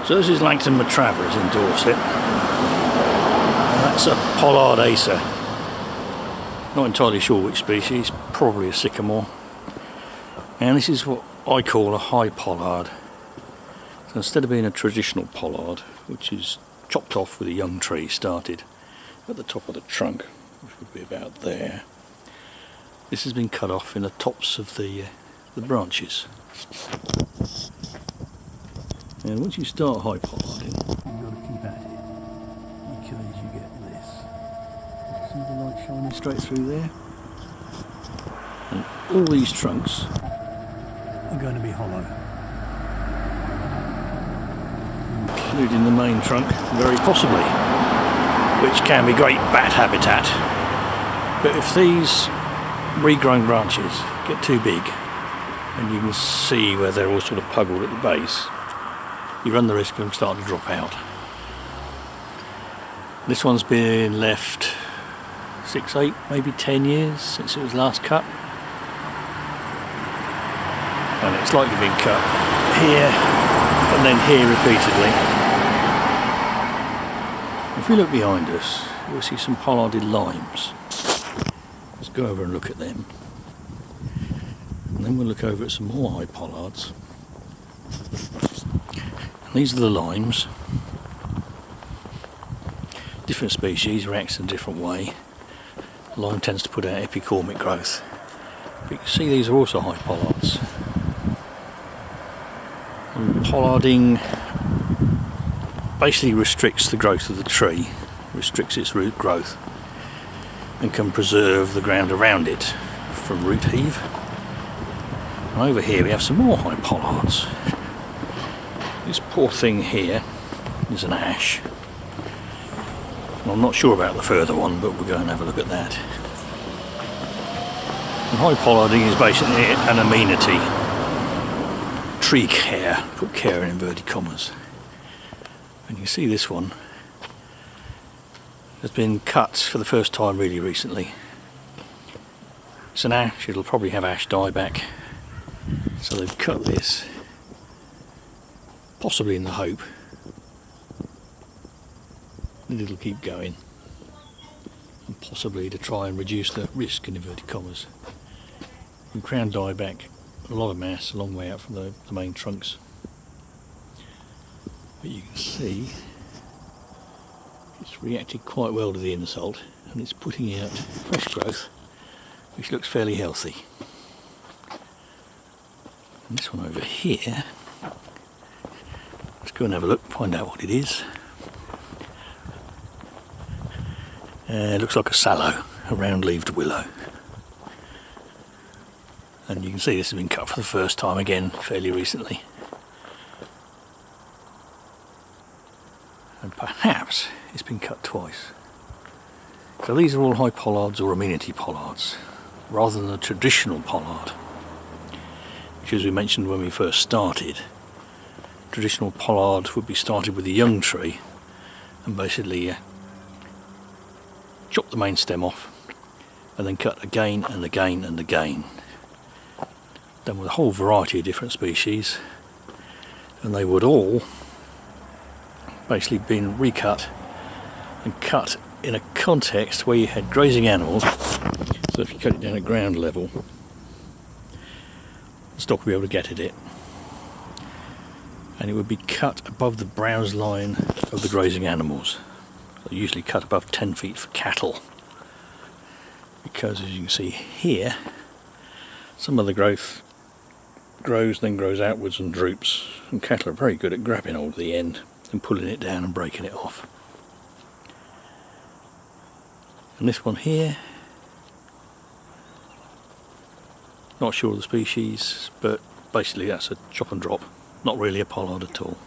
So this is Langton Matravers in Dorset, and that's a Pollard acer. Not entirely sure which species, probably a sycamore. And this is what I call a high pollard. So instead of being a traditional pollard, which is chopped off with a young tree started at the top of the trunk, which would be about there, this has been cut off in the tops of the branches. And once you start high pollarding, you've got to keep at it because you get this. See the light shining straight through there? And all these trunks are going to be hollow, including the main trunk, very possibly, which can be great bat habitat. But if these regrown branches get too big, and you can see where they're all sort of puggled at the base, you run the risk of them starting to drop out. This one's been left 6, 8, maybe 10 years since it was last cut, and it's likely been cut here and then here repeatedly. If we look behind us, you'll see some pollarded limes. Let's go over and look at them, and then we'll look over at some more high pollards. And these are the limes. Different species reacts in a different way. Lime tends to put out epicormic growth, but you can see these are also high pollards. And pollarding basically restricts the growth of the tree, restricts its root growth, and can preserve the ground around it from root heave. And over here we have some more high pollards. This poor thing here is an ash. Well, I'm not sure about the further one, but we'll go and have a look at that. And high pollarding is basically an amenity. Tree care, put care in inverted commas. And you can see this one has been cut for the first time really recently. It's an ash, it'll probably have ash dieback. So they've cut this, possibly in the hope that it'll keep going, and possibly to try and reduce the risk in inverted commas. And crown dieback, a lot of mass a long way out from the main trunks. But you can see it's reacted quite well to the insult, and it's putting out fresh growth which looks fairly healthy. And this one over here, let's go and have a look, find out what it is. It looks like a sallow, a round-leaved willow. And you can see this has been cut for the first time again fairly recently. And perhaps it's been cut twice. So these are all high pollards or amenity pollards, rather than a traditional pollard, which, as we mentioned when we first started, traditional pollard would be started with a young tree and basically chop the main stem off and then cut again and again and again. Done with a whole variety of different species, and they would all basically been recut and cut in a context where you had grazing animals. So if you cut it down at ground level, the stock would be able to get at it, and it would be cut above the browse line of the grazing animals. So usually cut above 10 feet for cattle, because as you can see here, some of the growth grows, then grows outwards and droops, and cattle are very good at grabbing hold of the end and pulling it down and breaking it off. And this one here, not sure of the species, but basically that's a chop and drop, not really a pollard at all.